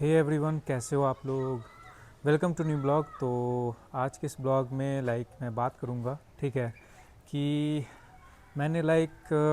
Hey everyone, कैसे हो आप लोग। Welcome to new blog. तो आज के इस ब्लॉग में मैं बात करूँगा, ठीक है, कि मैंने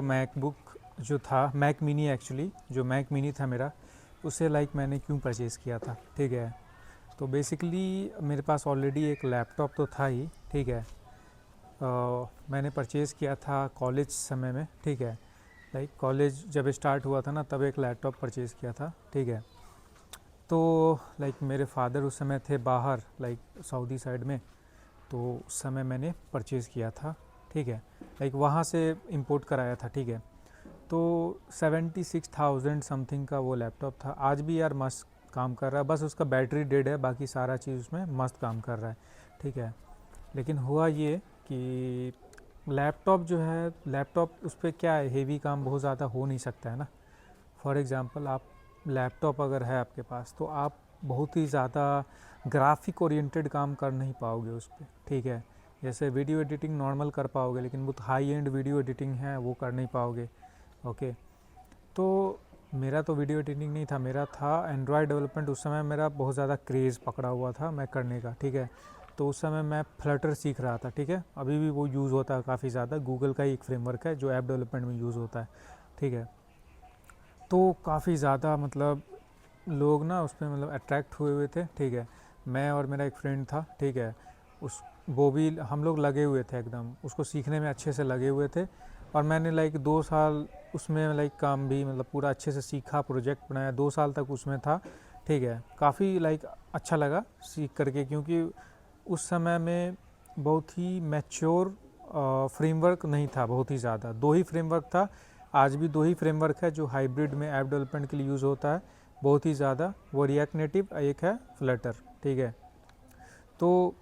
मैकबुक जो था, मैक मिनी, एक्चुअली जो मैक मिनी था मेरा, उसे मैंने क्यों परचेज़ किया था, ठीक है। तो बेसिकली मेरे पास ऑलरेडी एक लैपटॉप तो था ही, ठीक है। मैंने परचेज़ किया था कॉलेज समय में, ठीक है। कॉलेज जब स्टार्ट हुआ था ना, तब एक लैपटॉप परचेज़ किया था, ठीक है। तो मेरे फादर उस समय थे बाहर, सऊदी साइड में। तो उस समय मैंने परचेज़ किया था, ठीक है। वहाँ से इंपोर्ट कराया था, ठीक है। तो 76,000 समथिंग का वो लैपटॉप था। आज भी यार मस्त काम कर रहा है, बस उसका बैटरी डेड है, बाकी सारा चीज़ उसमें मस्त काम कर रहा है, ठीक है। लेकिन हुआ ये कि लैपटॉप जो है, लैपटॉप उस पर क्या है, हेवी काम बहुत ज़्यादा हो नहीं सकता है ना। फॉर एग्ज़ाम्पल, आप लैपटॉप अगर है आपके पास, तो आप बहुत ही ज़्यादा ग्राफिक ओरिएंटेड काम कर नहीं पाओगे उस पर, ठीक है। जैसे वीडियो एडिटिंग नॉर्मल कर पाओगे, लेकिन बहुत हाई एंड वीडियो एडिटिंग है वो कर नहीं पाओगे, ओके। तो मेरा तो वीडियो एडिटिंग नहीं था, मेरा था एंड्रॉयड डेवलपमेंट। उस समय मेरा बहुत ज़्यादा क्रेज़ पकड़ा हुआ था मैं करने का, ठीक है। तो उस समय मैं फ्लटर सीख रहा था, ठीक है। अभी भी वो यूज़ होता है काफ़ी ज़्यादा, गूगल का ही एक फ्रेमवर्क है जो ऐप डेवलपमेंट में यूज़ होता है, ठीक है। तो काफ़ी ज़्यादा लोग ना उस पर अट्रैक्ट हुए हुए थे, ठीक है। मैं और मेरा एक फ्रेंड था, ठीक है। उस वो भी हम लोग लगे हुए थे, एकदम उसको सीखने में अच्छे से लगे हुए थे। और मैंने 2 साल उसमें काम भी पूरा अच्छे से सीखा, प्रोजेक्ट बनाया, 2 साल तक उसमें था, ठीक है। काफ़ी अच्छा लगा सीख करके, क्योंकि उस समय में बहुत ही मैच्योर फ्रेमवर्क नहीं था, बहुत ही ज़्यादा। 2 ही फ्रेमवर्क था, आज भी 2 ही फ्रेमवर्क है जो हाइब्रिड में ऐप डेवलपमेंट के लिए यूज़ होता है, बहुत ही ज़्यादा। वो रिएक्ट नेटिव, एक है फ्लटर, ठीक है। तो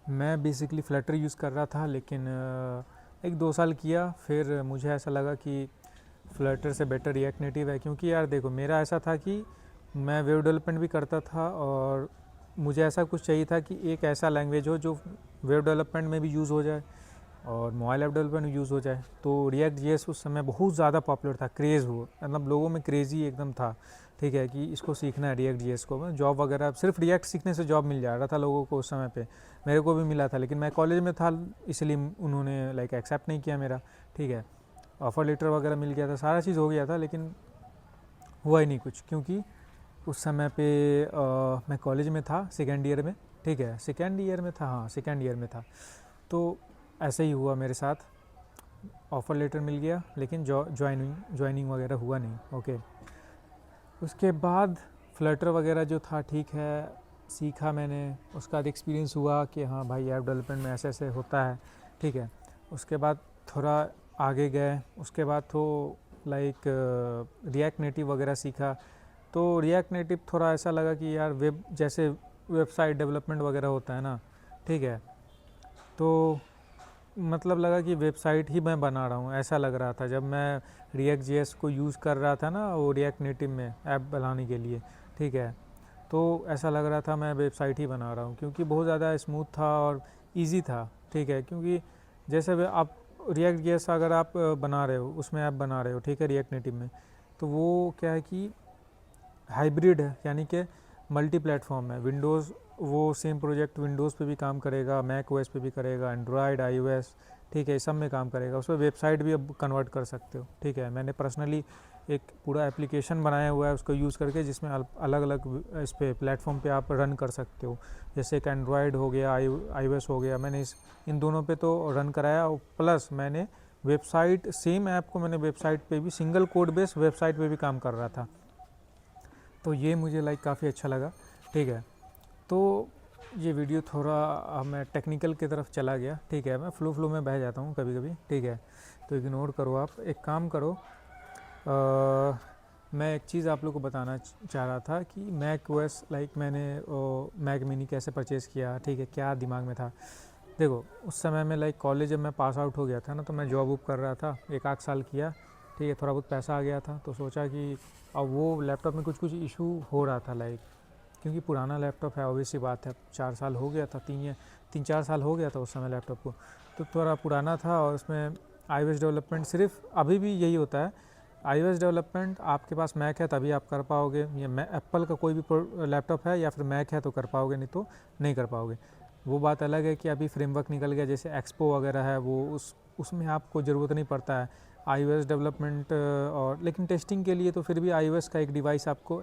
मैं बेसिकली फ्लटर यूज़ कर रहा था, लेकिन 1-2 साल किया, फिर मुझे ऐसा लगा कि फ्लटर से बेटर रिएक्ट नेटिव है। क्योंकि यार देखो, मेरा ऐसा था कि मैं वेब डेवलपमेंट भी करता था, और मुझे ऐसा कुछ चाहिए था कि एक ऐसा लैंग्वेज हो जो वेब डेवलपमेंट में भी यूज़ हो जाए और मोबाइल ऐप डेवलपमेंट में यूज़ हो जाए। तो रिएक्ट जेएस उस समय बहुत ज़्यादा पॉपुलर था, क्रेज़ हो, लोगों में क्रेज़ी एकदम था, ठीक है, कि इसको सीखना है रिएक्ट जेएस को। जॉब वगैरह सिर्फ रिएक्ट सीखने से जॉब मिल जा रहा था लोगों को उस समय पे। मेरे को भी मिला था, लेकिन मैं कॉलेज में था, इसलिए उन्होंने एक्सेप्ट नहीं किया मेरा, ठीक है। ऑफ़र लेटर वगैरह मिल गया था, सारा चीज़ हो गया था, लेकिन हुआ ही नहीं कुछ। क्योंकि उस समय पे मैं कॉलेज में था, सेकेंड ईयर में, ठीक है, सेकेंड ईयर में था, हाँ सेकेंड ईयर में था। तो ऐसे ही हुआ मेरे साथ, ऑफ़र लेटर मिल गया, लेकिन ज्वाइनिंग वगैरह हुआ नहीं, ओके। उसके बाद फ्लटर वगैरह जो था, ठीक है, सीखा मैंने। उसका बाद एक्सपीरियंस हुआ कि हाँ भाई, ऐप डेवलपमेंट में ऐसे ऐसे होता है, ठीक है। उसके बाद थोड़ा आगे गए, उसके बाद तो रिएक्ट नेटिव वगैरह सीखा। तो रिएक्ट नेटिव थोड़ा ऐसा लगा कि यार वेब जैसे वेबसाइट डेवलपमेंट वगैरह होता है ना, ठीक है। तो लगा कि वेबसाइट ही मैं बना रहा हूँ, ऐसा लग रहा था जब मैं रिएक्ट जेएस को यूज़ कर रहा था ना, वो रिएक्ट नेटिव में ऐप बनाने के लिए, ठीक है। तो ऐसा लग रहा था मैं वेबसाइट ही बना रहा हूँ, क्योंकि बहुत ज़्यादा स्मूथ था और इजी था, ठीक है। क्योंकि जैसे आप रिएक्ट जेएस अगर आप बना रहे हो, उसमें ऐप बना रहे हो, ठीक है, रिएक्ट नेटिव में, तो वो क्या है कि हाइब्रिड है, यानी कि मल्टी प्लेटफॉर्म है। विंडोज़, वो सेम प्रोजेक्ट विंडोज़ पे भी काम करेगा, मैक ओएस पे भी करेगा, एंड्रॉयड, आईओएस, ठीक है, सब में काम करेगा। उस पर वेबसाइट भी अब कन्वर्ट कर सकते हो, ठीक है। मैंने पर्सनली एक पूरा एप्लीकेशन बनाया हुआ है उसको यूज़ करके, जिसमें अलग अलग इस पे प्लेटफॉर्म पे आप रन कर सकते हो। जैसे एक एंड्रॉयड हो गया, आईओएस हो गया, मैंने इन दोनों पे तो रन कराया। और प्लस मैंने वेबसाइट, सेम ऐप को मैंने वेबसाइट पे भी, सिंगल कोड बेस वेबसाइट पे भी काम कर रहा था। तो ये मुझे काफ़ी अच्छा लगा, ठीक है। तो ये वीडियो थोड़ा मैं टेक्निकल की तरफ चला गया, ठीक है। मैं फ्लो में बह जाता हूँ कभी कभी, ठीक है, तो इग्नोर करो। आप एक काम करो, मैं एक चीज़ आप लोग को बताना चाह रहा था कि मैक ओएस मैंने मैक मिनी कैसे परचेज़ किया, ठीक है, क्या दिमाग में था। देखो, उस समय में कॉलेज जब मैं पास आउट हो गया था ना, तो मैं जॉब वॉब कर रहा था, 1 आध साल किया, ठीक है, थोड़ा बहुत पैसा आ गया था। तो सोचा कि अब वो लैपटॉप में कुछ कुछ इशू हो रहा था, क्योंकि पुराना लैपटॉप है, ऑब्वियस सी बात है, 4 साल हो गया था, 3-4 साल हो गया था उस समय लैपटॉप को। तो थोड़ा पुराना था, और उसमें iOS डेवलपमेंट सिर्फ अभी भी यही होता है, iOS डेवलपमेंट आपके पास मैक है तभी आप कर पाओगे, या एप्पल का कोई भी लैपटॉप है या फिर मैक है तो कर पाओगे, नहीं तो नहीं कर पाओगे। वो बात अलग है कि अभी फ्रेमवर्क निकल गया जैसे एक्सपो वगैरह है, वो उसमें आपको ज़रूरत नहीं पड़ता है iOS डेवलपमेंट, और लेकिन टेस्टिंग के लिए तो फिर भी iOS का एक डिवाइस आपको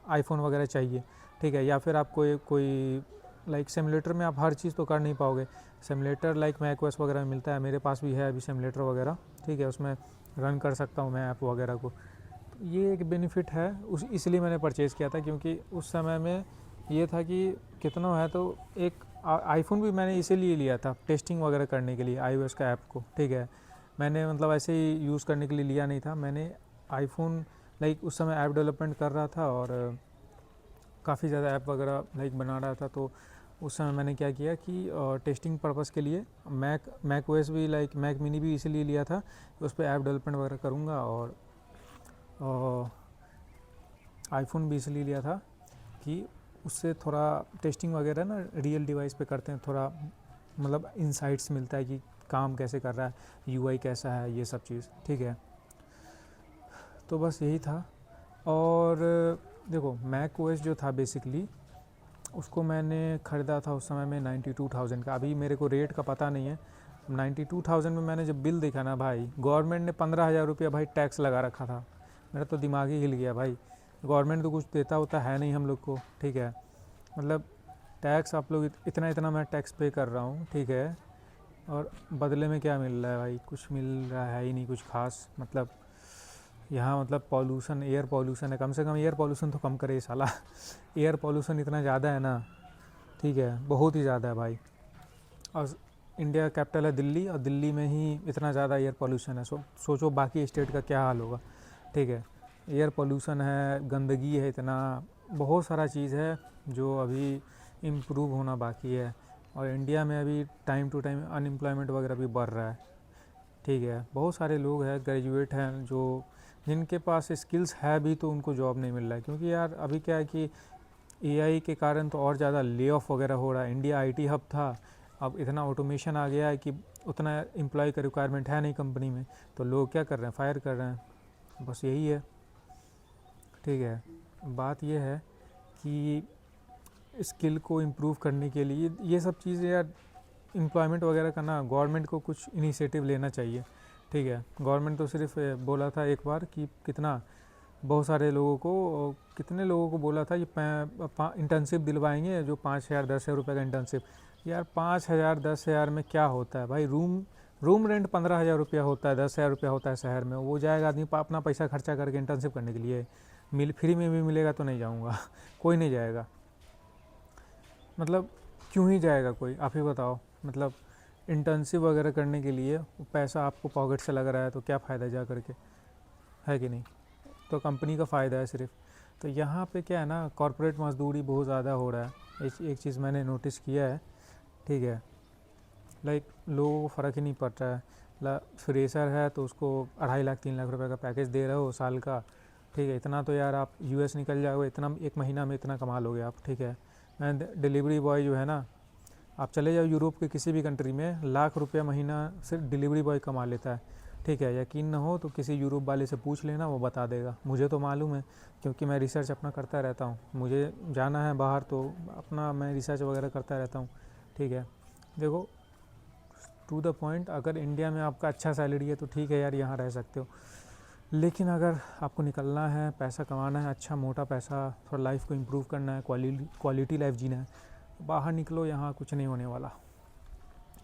आईफोन वगैरह चाहिए, ठीक है। या फिर आपको कोई लाइक सिमुलेटर में आप हर चीज़ तो कर नहीं पाओगे। सिमुलेटर लाइक मैकओएस वगैरह में मिलता है, मेरे पास भी है अभी सिमुलेटर वगैरह, ठीक है, उसमें रन कर सकता हूँ मैं ऐप वगैरह को। तो ये एक बेनिफिट है, इसलिए मैंने परचेज़ किया था, क्योंकि उस समय में ये था कि कितना है तो एक आईफोन भी मैंने इसीलिए लिया था टेस्टिंग वगैरह करने के लिए iOS का ऐप को, ठीक है। मैंने मतलब ऐसे ही यूज़ करने के लिए लिया नहीं था, मैंने आईफोन लाइक उस समय ऐप डेवलपमेंट कर रहा था और काफ़ी ज़्यादा ऐप वगैरह लाइक बना रहा था। तो उस समय मैंने क्या किया कि टेस्टिंग पर्पज़ के लिए मैक ओएस भी लाइक मैक मिनी भी इसीलिए लिया था कि उस पर ऐप डेवलपमेंट वगैरह करूँगा, और आईफोन भी इसलिए लिया था कि उससे थोड़ा टेस्टिंग वगैरह ना रियल डिवाइस पे करते हैं, थोड़ा मतलब इंसाइट्स मिलता है कि काम कैसे कर रहा है, यूआई कैसा है, ये सब चीज़, ठीक है। तो बस यही था। और देखो मैक ओएस जो था बेसिकली उसको मैंने ख़रीदा था उस समय में 92,000 का, अभी मेरे को रेट का पता नहीं है। 92,000 में मैंने जब बिल देखा ना भाई, गवर्नमेंट ने 15,000 रुपया भाई टैक्स लगा रखा था, मेरा तो दिमाग ही हिल गया भाई। गवर्नमेंट तो कुछ देता होता है नहीं हम लोग को, ठीक है, मतलब टैक्स आप लोग इतना इतना मैं टैक्स पे कर रहा हूँ, ठीक है, और बदले में क्या मिल रहा है भाई, कुछ मिल रहा है ही नहीं कुछ खास। मतलब यहाँ मतलब पॉल्यूशन, एयर पॉल्यूशन है, कम से कम एयर पॉल्यूशन तो कम करे साला एयर पॉल्यूशन इतना ज़्यादा है ना, ठीक है, बहुत ही ज़्यादा है भाई। और इंडिया कैपिटल है दिल्ली, और दिल्ली में ही इतना ज़्यादा एयर पॉल्यूशन है, सोचो बाकी स्टेट का क्या हाल होगा, ठीक है। एयर पॉल्यूशन है, गंदगी है, इतना बहुत सारा चीज़ है जो अभी इम्प्रूव होना बाकी है। और इंडिया में अभी टाइम टू टाइम अनएम्प्लॉयमेंट वगैरह भी बढ़ रहा है, ठीक है। बहुत सारे लोग हैं ग्रेजुएट हैं जो जिनके पास स्किल्स है भी तो उनको जॉब नहीं मिल रहा है, क्योंकि यार अभी क्या है कि एआई के कारण तो और ज़्यादा ले ऑफ वगैरह हो रहा है। इंडिया आईटी हब था, अब इतना ऑटोमेशन आ गया है कि उतना एम्प्लॉय का रिक्वायरमेंट है नहीं कंपनी में, तो लोग क्या कर रहे हैं, फायर कर रहे हैं, बस यही है, ठीक है। बात यह है कि स्किल को इम्प्रूव करने के लिए ये सब चीज़ें यार, एम्प्लॉयमेंट वगैरह का ना गवर्नमेंट को कुछ इनिशिएटिव लेना चाहिए, ठीक है। गवर्नमेंट तो सिर्फ बोला था एक बार कि कितना बहुत सारे लोगों को, कितने लोगों को बोला था कि इंटर्नशिप दिलवाएंगे, जो 5,000 10,000 रुपये का इंटर्नशिप। यार 5,000 10,000 में क्या होता है भाई, रूम रेंट 15,000 रुपया होता है, 10,000 रुपया होता है शहर में, वो जाएगा आदमी अपना पैसा खर्चा करके इंटर्नशिप करने के लिए, फ्री में भी मिलेगा तो नहीं जाऊँगा कोई नहीं जाएगा, मतलब क्यों ही जाएगा कोई, आप ही बताओ। मतलब इंटर्नशिप वगैरह करने के लिए पैसा आपको पॉकेट से लग रहा है तो क्या फ़ायदा जा करके, है कि नहीं, तो कंपनी का फ़ायदा है सिर्फ। तो यहाँ पे क्या है ना, कॉर्पोरेट मजदूरी बहुत ज़्यादा हो रहा है, एक चीज़ मैंने नोटिस किया है, ठीक है। लाइक लोगों को फ़र्क ही नहीं पड़ रहा है, फ्रेशर है तो उसको 2.5 लाख 3 लाख रुपए का पैकेज दे रहे हो साल का, ठीक है। इतना तो यार आप यूएस निकल जाओगे, इतना एक महीना में इतना कमा लोगे आप, ठीक है। डिलीवरी बॉय जो है ना, आप चले जाओ यूरोप के किसी भी कंट्री में, लाख रुपया महीना सिर्फ डिलीवरी बॉय कमा लेता है, ठीक है। यकीन ना हो तो किसी यूरोप वाले से पूछ लेना, वो बता देगा, मुझे तो मालूम है क्योंकि मैं रिसर्च अपना करता रहता हूँ, मुझे जाना है बाहर तो अपना मैं रिसर्च वगैरह करता रहता हूँ, ठीक है। देखो टू द पॉइंट, अगर इंडिया में आपका अच्छा सैलरी है तो ठीक है यार, यहाँ रह सकते हो, लेकिन अगर आपको निकलना है, पैसा कमाना है, अच्छा मोटा पैसा, थोड़ा लाइफ को इम्प्रूव करना है, क्वालिटी लाइफ जीना है, बाहर निकलो, यहाँ कुछ नहीं होने वाला,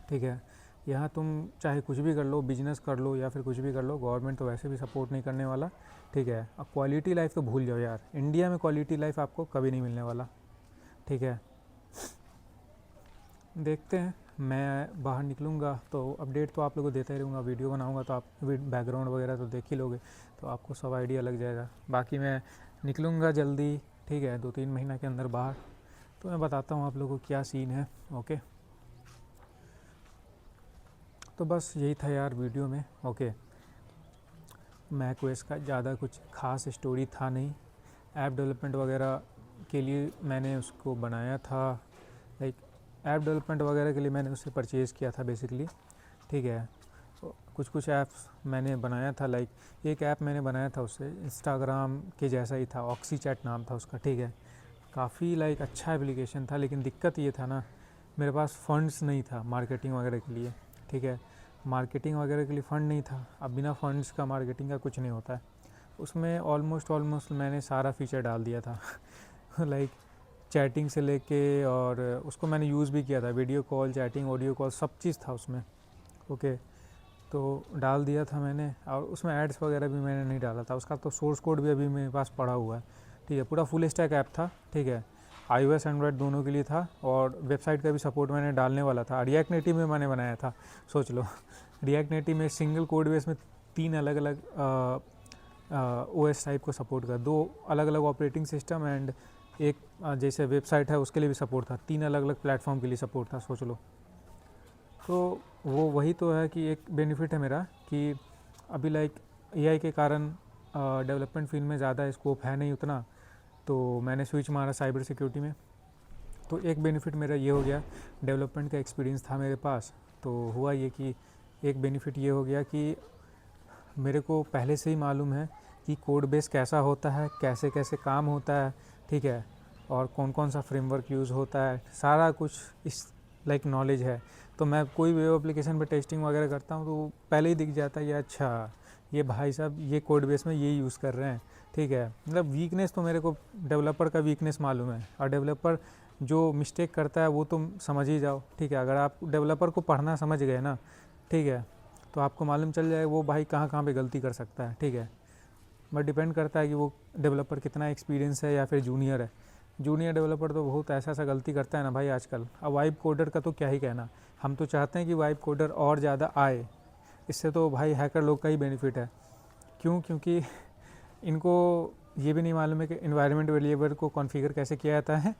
ठीक है। यहाँ तुम चाहे कुछ भी कर लो, बिजनेस कर लो या फिर कुछ भी कर लो, गवर्नमेंट तो वैसे भी सपोर्ट नहीं करने वाला, ठीक है। अब क्वालिटी लाइफ तो भूल जाओ यार, इंडिया में क्वालिटी लाइफ आपको कभी नहीं मिलने वाला, ठीक है। देखते हैं, मैं बाहर निकलूँगा तो अपडेट तो आप लोगों को देता ही रहूँगा, वीडियो बनाऊँगा तो आप बैकग्राउंड वगैरह तो देख ही लोगे, तो आपको सब आइडिया लग जाएगा। बाकी मैं निकलूँगा जल्दी, ठीक है, 2-3 महीना के अंदर बाहर, तो मैं बताता हूँ आप लोगों को क्या सीन है, ओके। तो बस यही था यार वीडियो में, ओके। मैक ओएस का ज़्यादा कुछ खास स्टोरी था नहीं, ऐप डेवलपमेंट वगैरह के लिए मैंने उसको बनाया था, लाइक ऐप डेवलपमेंट वगैरह के लिए मैंने उससे परचेज़ किया था बेसिकली, ठीक है। कुछ कुछ ऐप्स मैंने बनाया था, लाइक एक ऐप मैंने बनाया था उससे इंस्टाग्राम के जैसा ही था, ऑक्सी चैट नाम था उसका, ठीक है। काफ़ी लाइक अच्छा एप्लीकेशन था, लेकिन दिक्कत ये था ना, मेरे पास फंड्स नहीं था मार्केटिंग वगैरह के लिए, ठीक है। मार्केटिंग वगैरह के लिए फ़ंड नहीं था। अब बिना फंड्स का मार्केटिंग का कुछ नहीं होता है। उसमें ऑलमोस्ट मैंने सारा फीचर डाल दिया था लाइक चैटिंग से लेके, और उसको मैंने यूज़ भी किया था, video call, chatting, audio call, सब चीज़ था उसमें, ओके। तो डाल दिया था मैंने, और उसमें एड्स वगैरह भी मैंने नहीं डाला था। उसका तो सोर्स कोड भी अभी मेरे पास पड़ा हुआ है, ठीक है। पूरा फुल स्टैक ऐप था, ठीक है। iOS एंड्रॉयड दोनों के लिए था, और वेबसाइट का भी सपोर्ट मैंने डालने वाला था। रिएक्ट नेटिव में मैंने बनाया था, सोच लो रिएक्ट नेटिव में सिंगल कोड बेस में 3 अलग अलग OS टाइप को सपोर्ट कर, 2 अलग अलग ऑपरेटिंग सिस्टम, एंड एक जैसे वेबसाइट है उसके लिए भी सपोर्ट था, 3 अलग अलग प्लेटफॉर्म के लिए सपोर्ट था, सोच लो। तो वो वही तो है कि एक बेनिफिट है मेरा कि अभी लाइक AI के कारण डेवलपमेंट फील्ड में ज़्यादा स्कोप है नहीं उतना, तो मैंने स्विच मारा साइबर सिक्योरिटी में। तो एक बेनिफिट मेरा ये हो गया, डेवलपमेंट का एक्सपीरियंस था मेरे पास, तो हुआ ये कि एक बेनिफिट ये हो गया कि मेरे को पहले से ही मालूम है कि कोड बेस कैसा होता है, कैसे कैसे काम होता है, ठीक है, और कौन कौन सा फ्रेमवर्क यूज़ होता है, सारा कुछ इस लाइक नॉलेज है। तो मैं कोई वेब एप्लीकेशन पे टेस्टिंग वगैरह करता हूँ तो पहले ही दिख जाता है ये, अच्छा ये भाई साहब ये कोड बेस में ये यूज़ कर रहे हैं, ठीक है। मतलब वीकनेस तो मेरे को डेवलपर का वीकनेस मालूम है, और डेवलपर जो मिस्टेक करता है वो तुम समझ ही जाओ, ठीक है। अगर आप डेवलपर को पढ़ना समझ गए ना, ठीक है, तो आपको मालूम चल जाए वो भाई कहाँ कहाँ पे गलती कर सकता है, ठीक है। बट डिपेंड करता है कि वो डेवलपर कितना एक्सपीरियंस है या फिर जूनियर है। जूनियर डेवलपर तो बहुत ऐसा ऐसा गलती करता है ना भाई आजकल। अब वाइब कोडर का तो क्या ही कहना, हम तो चाहते हैं कि वाइब कोडर और ज़्यादा आए, इससे तो भाई हैकर लोग का ही बेनिफिट है। क्यों? क्योंकि इनको ये भी नहीं मालूम है कि इन्वायरमेंट वेरिएबल को कॉन्फ़िगर कैसे किया जाता है।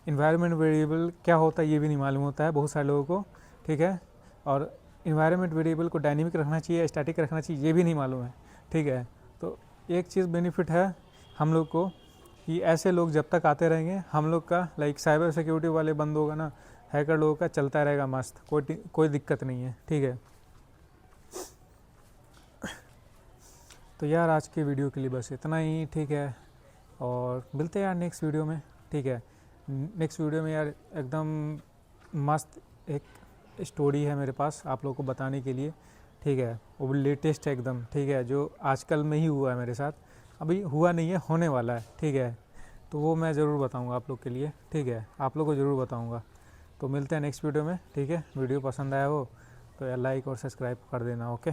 इन्वायरमेंट वेरिएबल क्या होता है ये भी नहीं मालूम होता है बहुत सारे लोगों को, ठीक है। और इन्वायरमेंट वेरिएबल को डायनेमिक रखना चाहिए, स्टैटिक रखना चाहिए, ये भी नहीं मालूम है, ठीक है। तो एक चीज़ बेनिफिट है हम लोग को कि ऐसे लोग जब तक आते रहेंगे, हम लोग का लाइक साइबर सिक्योरिटी वाले बंदों का ना, हैकर लोगों का चलता रहेगा मस्त, कोई दिक्कत नहीं है, ठीक है। तो यार आज के वीडियो के लिए बस इतना ही, ठीक है। और मिलते हैं यार नेक्स्ट वीडियो में, ठीक है। नेक्स्ट वीडियो में यार एकदम मस्त एक स्टोरी है मेरे पास आप लोगों को बताने के लिए, ठीक है। वो लेटेस्ट है एकदम, ठीक है, जो आजकल में ही हुआ है मेरे साथ, अभी हुआ नहीं है, होने वाला है, ठीक है। तो वो मैं ज़रूर बताऊंगा आप लोग के लिए, ठीक है, आप लोग को ज़रूर बताऊंगा। तो मिलते हैं नेक्स्ट वीडियो में, ठीक है। वीडियो पसंद आया हो तो यार लाइक और सब्सक्राइब कर देना, ओके।